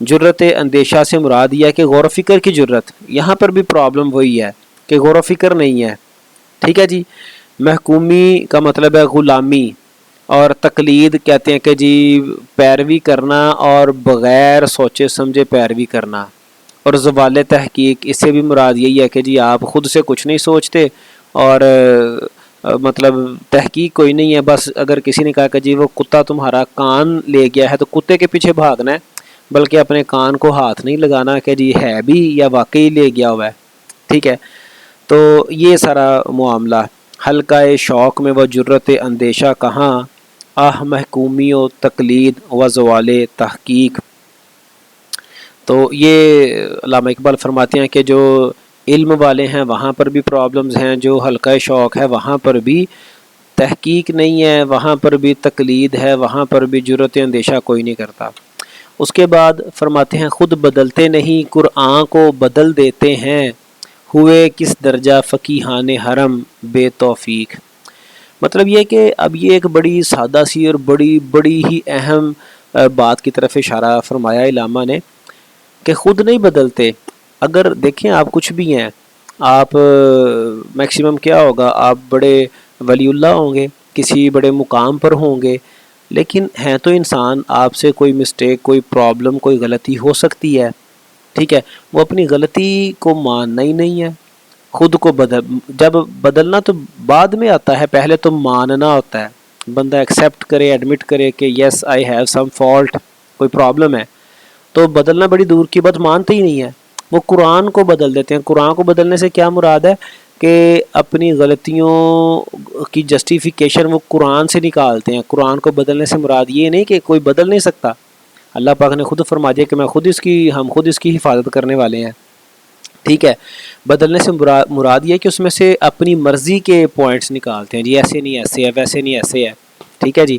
جرت اندیشہ سے مراد یہ ہے کہ غور و فکر کی جرت، یہاں پر بھی پرابلم وہی ہے کہ غور و فکر نہیں ہے، ٹھیک ہے جی۔ محکومی کا مطلب ہے غلامی، اور تقلید کہتے ہیں کہ جی پیروی کرنا اور بغیر سوچے سمجھے پیروی کرنا، اور زوال تحقیق اس سے بھی مراد یہی ہے کہ جی آپ خود سے کچھ نہیں سوچتے اور مطلب تحقیق کوئی نہیں ہے، بس اگر کسی نے کہا کہ جی وہ کتا تمہارا کان لے گیا ہے تو کتے کے پیچھے بھاگنا ہے، بلکہ اپنے کان کو ہاتھ نہیں لگانا کہ جی ہے بھی یا واقعی لے گیا ہوا ہے، ٹھیک ہے۔ تو یہ سارا معاملہ حلقہ شوق میں وہ جرت اندیشہ کہاں، محکومی و تقلید و زوال تحقیق۔ تو یہ علامہ اقبال فرماتے ہیں کہ جو علم والے ہیں وہاں پر بھی پرابلمز ہیں، جو حلقہ شوق ہے وہاں پر بھی تحقیق نہیں ہے، وہاں پر بھی تقلید ہے، وہاں پر بھی جرت اندیشہ کوئی نہیں کرتا۔ اس کے بعد فرماتے ہیں خود بدلتے نہیں قرآن کو بدل دیتے ہیں، ہوئے کس درجہ فقیہان حرم بے توفیق۔ مطلب یہ کہ اب یہ ایک بڑی سادہ سی اور بڑی ہی اہم بات کی طرف اشارہ فرمایا علامہ نے کہ خود نہیں بدلتے۔ اگر دیکھیں آپ کچھ بھی ہیں، آپ میکسیمم کیا ہوگا، آپ بڑے ولی اللہ ہوں گے، کسی بڑے مقام پر ہوں گے، لیکن ہیں تو انسان، آپ سے کوئی مسٹیک، کوئی پرابلم، کوئی غلطی ہو سکتی ہے، ٹھیک ہے۔ وہ اپنی غلطی کو ماننا ہی نہیں ہے، خود کو جب بدلنا تو بعد میں آتا ہے، پہلے تو ماننا ہوتا ہے، بندہ ایکسیپٹ کرے، ایڈمٹ کرے کہ یس آئی ہیو سم فالٹ، کوئی پرابلم ہے، تو بدلنا بڑی دور کی بات، مانتے ہی نہیں ہے، وہ قرآن کو بدل دیتے ہیں۔ قرآن کو بدلنے سے کیا مراد ہے کہ اپنی غلطیوں کی جسٹیفیکیشن وہ قرآن سے نکالتے ہیں۔ قرآن کو بدلنے سے مراد یہ نہیں کہ کوئی بدل نہیں سکتا، اللہ پاک نے خود فرما دیا کہ ہم خود اس کی حفاظت کرنے والے ہیں، ٹھیک ہے۔ بدلنے سے مراد یہ ہے کہ اس میں سے اپنی مرضی کے پوائنٹس نکالتے ہیں، جی ایسے نہیں ایسے ہے، ویسے نہیں ایسے ہے، ٹھیک ہے جی۔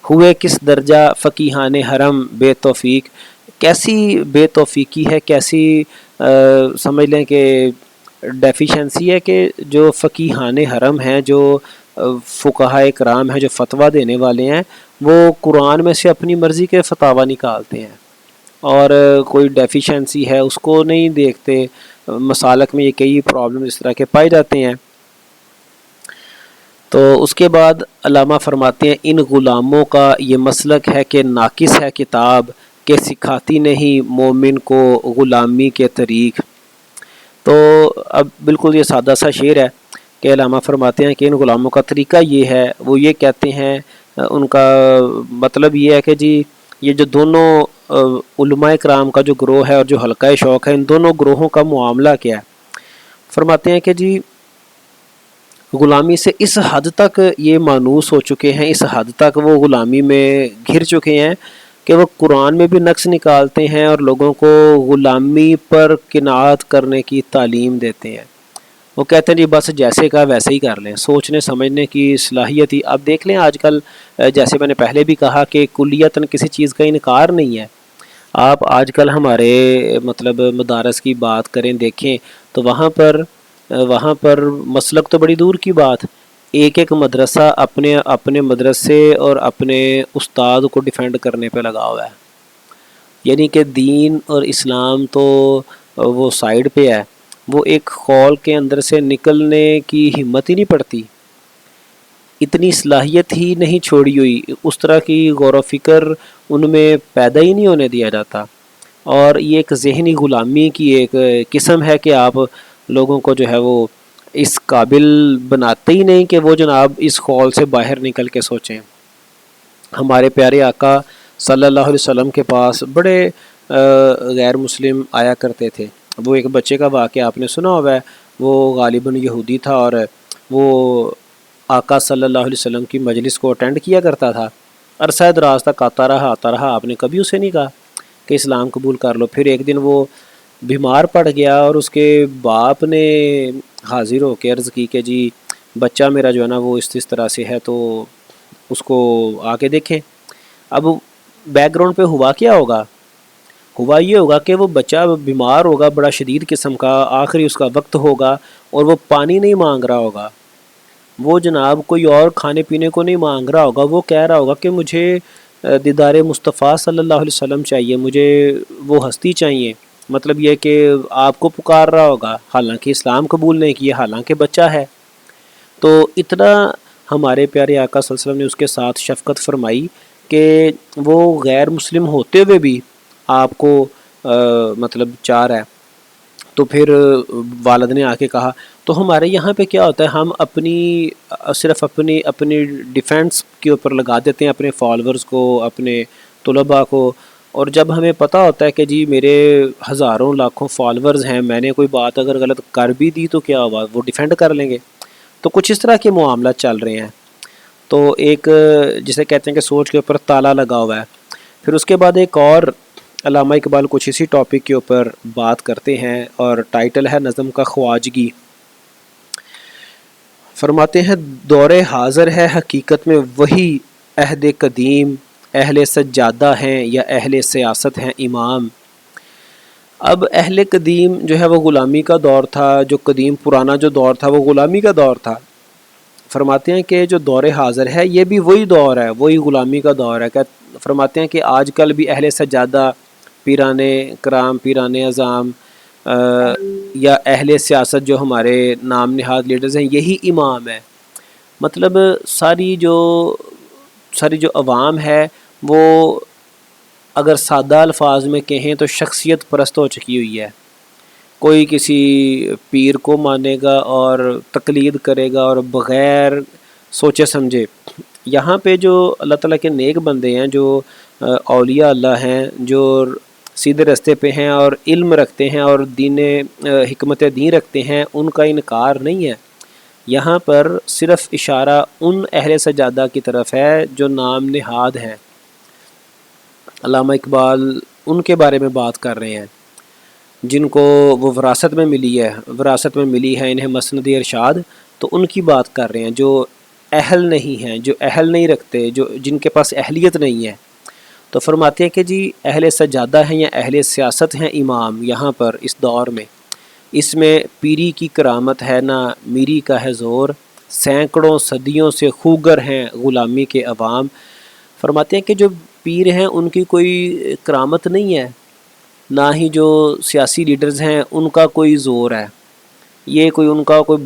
ہوئے کس درجہ فقیہان حرم بے توفیق، کیسی بے توفیقی ہے، کیسی سمجھ لیں کہ ڈیفیشنسی ہے کہ جو فقیہان حرم ہیں، جو فقہاء کرام ہیں، جو فتویٰ دینے والے ہیں، وہ قرآن میں سے اپنی مرضی کے فتاویٰ نکالتے ہیں اور کوئی ڈیفیشنسی ہے اس کو نہیں دیکھتے۔ مسالک میں یہ کئی پرابلم اس طرح کے پائے جاتے ہیں۔ تو اس کے بعد علامہ فرماتے ہیں ان غلاموں کا یہ مسلک ہے کہ ناقص ہے کتاب کہ سکھاتی نہیں مومن کو غلامی کے طریق۔ تو اب بالکل یہ سادہ سا شعر ہے کہ علامہ فرماتے ہیں کہ ان غلاموں کا طریقہ یہ ہے، وہ یہ کہتے ہیں، ان کا مطلب یہ ہے کہ جی یہ جو دونوں علماء کرام کا جو گروہ ہے اور جو حلقہ شوق ہے، ان دونوں گروہوں کا معاملہ کیا ہے۔ فرماتے ہیں کہ جی غلامی سے اس حد تک یہ مانوس ہو چکے ہیں، اس حد تک وہ غلامی میں گھر چکے ہیں کہ وہ قرآن میں بھی نقص نکالتے ہیں اور لوگوں کو غلامی پر قناعت کرنے کی تعلیم دیتے ہیں۔ وہ کہتے ہیں جی بس جیسے کا ویسے ہی کر لیں، سوچنے سمجھنے کی صلاحیت ہی، اب دیکھ لیں آج کل جیسے میں نے پہلے بھی کہا کہ کلیتاً کسی چیز کا انکار نہیں ہے۔ آپ آج کل ہمارے مطلب مدارس کی بات کریں، دیکھیں تو وہاں پر مسلک تو بڑی دور کی بات، ایک مدرسہ اپنے مدرسے اور اپنے استاد کو ڈیفینڈ کرنے پہ لگا ہوا ہے، یعنی کہ دین اور اسلام تو وہ سائیڈ پہ ہے، وہ ایک خول کے اندر سے نکلنے کی ہمت ہی نہیں پڑتی، اتنی صلاحیت ہی نہیں چھوڑی ہوئی، اس طرح کی غور و فکر ان میں پیدا ہی نہیں ہونے دیا جاتا، اور یہ ایک ذہنی غلامی کی ایک قسم ہے کہ آپ لوگوں کو جو ہے وہ اس قابل بناتے ہی نہیں کہ وہ جناب اس خول سے باہر نکل کے سوچیں۔ ہمارے پیارے آقا صلی اللہ علیہ وسلم کے پاس بڑے غیر مسلم آیا کرتے تھے، وہ ایک بچے کا واقعہ آپ نے سنا ہوا ہے، وہ غالباً یہودی تھا اور وہ آقا صلی اللہ علیہ وسلم کی مجلس کو اٹینڈ کیا کرتا تھا، عرصہ دراز تک آتا رہا، آپ نے کبھی اسے نہیں کہا کہ اسلام قبول کر لو۔ پھر ایک دن وہ بیمار پڑ گیا اور اس کے باپ نے حاضر ہو کے عرض کی کہ جی بچہ میرا جو ہے نا وہ اس طرح سے ہے، تو اس کو آ کے دیکھیں۔ اب بیک گراؤنڈ پہ ہوا کیا ہوگا؟ ہوا یہ ہوگا کہ وہ بچہ بیمار ہوگا بڑا شدید قسم کا، آخری اس کا وقت ہوگا اور وہ پانی نہیں مانگ رہا ہوگا، وہ جناب کوئی اور کھانے پینے کو نہیں مانگ رہا ہوگا، وہ کہہ رہا ہوگا کہ مجھے دیدار مصطفیٰ صلی اللہ علیہ وسلم چاہیے، مجھے وہ ہستی چاہیے، مطلب یہ کہ آپ کو پکار رہا ہوگا حالانکہ اسلام قبول نہیں کیا، حالانکہ بچہ ہے، تو اتنا ہمارے پیارے آقا صلی اللہ علیہ وسلم نے اس کے ساتھ شفقت فرمائی کہ وہ غیر مسلم ہوتے ہوئے بھی آپ کو مطلب چاہ رہا ہے۔ تو پھر والد نے آ کے کہا، تو ہمارے یہاں پہ کیا ہوتا ہے، ہم صرف اپنی ڈیفینس کے اوپر لگا دیتے ہیں اپنے فالورز کو، اپنے طلباء کو، اور جب ہمیں پتہ ہوتا ہے کہ جی میرے ہزاروں لاکھوں فالورز ہیں، میں نے کوئی بات اگر غلط کر بھی دی تو کیا ہوا، وہ ڈیفینڈ کر لیں گے۔ تو کچھ اس طرح کے معاملات چل رہے ہیں، تو ایک جسے کہتے ہیں کہ سوچ کے اوپر تالا لگا ہوا ہے۔ پھر اس کے بعد ایک اور علامہ اقبال کچھ اسی ٹاپک کے اوپر بات کرتے ہیں، اور ٹائٹل ہے نظم کا خواجگی۔ فرماتے ہیں دور حاضر ہے حقیقت میں وہی عہد قدیم، اہل سجادہ ہیں یا اہل سیاست ہیں امام۔ اب اہل قدیم جو ہے وہ غلامی کا دور تھا، جو قدیم پرانا جو دور تھا وہ غلامی کا دور تھا۔ فرماتے ہیں کہ جو دور حاضر ہے یہ بھی وہی دور ہے، وہی غلامی کا دور ہے۔ فرماتے ہیں کہ آج کل بھی اہل سجادہ، پیران کرام، پیران اعظام یا اہل سیاست جو ہمارے نام نہاد لیڈرز ہیں یہی امام ہے۔ مطلب ساری جو عوام ہے وہ اگر سادہ الفاظ میں کہیں تو شخصیت پرست ہو چکی ہوئی ہے، کوئی کسی پیر کو مانے گا اور تقلید کرے گا اور بغیر سوچے سمجھے۔ یہاں پہ جو اللہ تعالیٰ کے نیک بندے ہیں، جو اولیاء اللہ ہیں، جو سیدھے رستے پہ ہیں اور علم رکھتے ہیں اور دین حکمت دین رکھتے ہیں، ان کا انکار نہیں ہے۔ یہاں پر صرف اشارہ ان اہل سجادہ کی طرف ہے جو نام نہاد ہیں۔ علامہ اقبال ان کے بارے میں بات کر رہے ہیں جن کو وہ وراثت میں ملی ہے انہیں مسند ارشاد، تو ان کی بات کر رہے ہیں جو اہل نہیں ہیں، جو اہل نہیں رکھتے، جن کے پاس اہلیت نہیں ہے۔ تو فرماتے ہیں کہ جی اہل سجادہ ہیں یا اہل سیاست ہیں امام یہاں پر اس دور میں، اس میں پیری کی کرامت ہے نہ میری کا ہے زور، سینکڑوں صدیوں سے خوگر ہیں غلامی کے عوام۔ فرماتے ہیں کہ جو پیر ہیں ان کی کوئی کرامت نہیں ہے، نہ ہی جو سیاسی لیڈرز ہیں ان کا کوئی زور ہے، یہ کوئی ان کا کوئی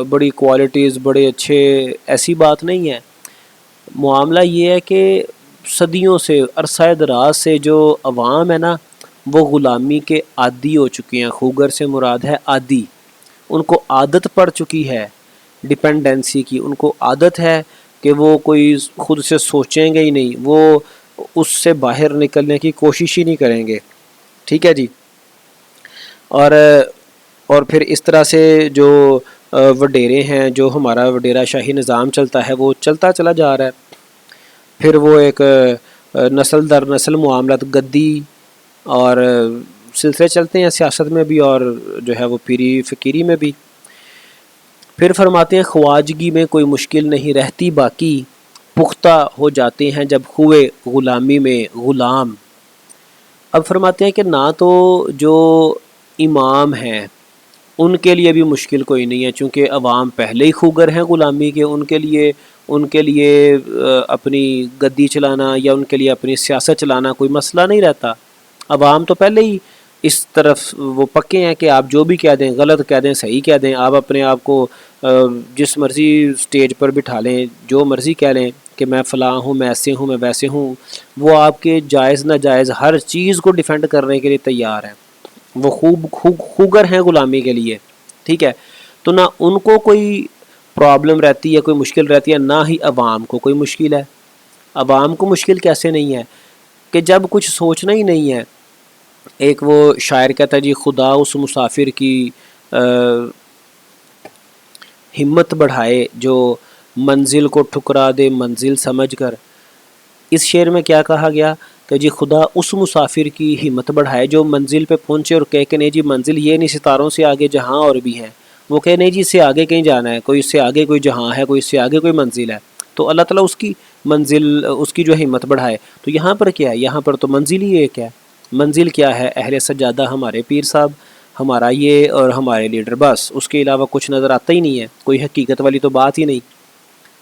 بڑی کوالٹیز، بڑے اچھے، ایسی بات نہیں ہے۔ معاملہ یہ ہے کہ صدیوں سے، عرصہ دراز سے جو عوام ہے نا وہ غلامی کے عادی ہو چکی ہیں۔ خوگر سے مراد ہے عادی، ان کو عادت پڑ چکی ہے ڈیپینڈنسی کی، ان کو عادت ہے کہ وہ کوئی خود سے سوچیں گے ہی نہیں، وہ اس سے باہر نکلنے کی کوشش ہی نہیں کریں گے۔ ٹھیک ہے جی۔ اور پھر اس طرح سے جو وڈیرے ہیں، جو ہمارا وڈیرہ شاہی نظام چلتا ہے وہ چلتا چلا جا رہا ہے۔ پھر وہ ایک نسل در نسل معاملات، گدی اور سلسلے چلتے ہیں سیاست میں بھی اور جو ہے وہ پیری فقیری میں بھی۔ پھر فرماتے ہیں خواجگی میں کوئی مشکل نہیں رہتی باقی، پختہ ہو جاتے ہیں جب ہوئے غلامی میں غلام۔ اب فرماتے ہیں کہ نہ تو جو امام ہیں ان کے لیے بھی مشکل کوئی نہیں ہے، چونکہ عوام پہلے ہی خوگر ہیں غلامی کے، ان کے لیے اپنی گدی چلانا یا ان کے لیے اپنی سیاست چلانا کوئی مسئلہ نہیں رہتا۔ عوام تو پہلے ہی اس طرف وہ پکے ہیں کہ آپ جو بھی کہہ دیں، غلط کہہ دیں، صحیح کہہ دیں، آپ اپنے آپ کو جس مرضی سٹیج پر بٹھا لیں، جو مرضی کہہ لیں کہ میں فلاں ہوں، میں ایسے ہوں، میں ویسے ہوں، وہ آپ کے جائز ناجائز ہر چیز کو ڈیفینڈ کرنے کے لیے تیار ہیں، وہ خوگر ہیں غلامی کے لیے۔ ٹھیک ہے، تو نہ ان کو کوئی پرابلم رہتی ہے، کوئی مشکل رہتی ہے، نہ ہی عوام کو کوئی مشکل ہے۔ عوام کو مشکل کیسے نہیں ہے کہ جب کچھ سوچنا ہی نہیں ہے۔ ایک وہ شاعر کہتا ہے جی خدا اس مسافر کی ہمت بڑھائے جو منزل کو ٹھکرا دے منزل سمجھ کر۔ اس شعر میں کیا کہا گیا کہ جی خدا اس مسافر کی ہمت بڑھائے جو منزل پہ پہنچے اور کہے کہ نہیں جی منزل یہ نہیں، ستاروں سے آگے جہاں اور بھی ہیں، وہ کہے نہیں جی اس سے آگے کہیں جانا ہے، کوئی اس سے آگے کوئی جہاں ہے، کوئی اس سے آگے کوئی منزل ہے، تو اللہ تعالیٰ اس کی منزل، اس کی جو ہمت بڑھائے۔ تو یہاں پر کیا ہے، یہاں پر تو منزل ہی ایک ہے۔ منزل کیا ہے؟ اہل سجادہ ہمارے پیر صاحب، ہمارا یہ اور ہمارے لیڈر، بس اس کے علاوہ کچھ نظر آتا ہی نہیں ہے، کوئی حقیقت والی تو بات ہی نہیں۔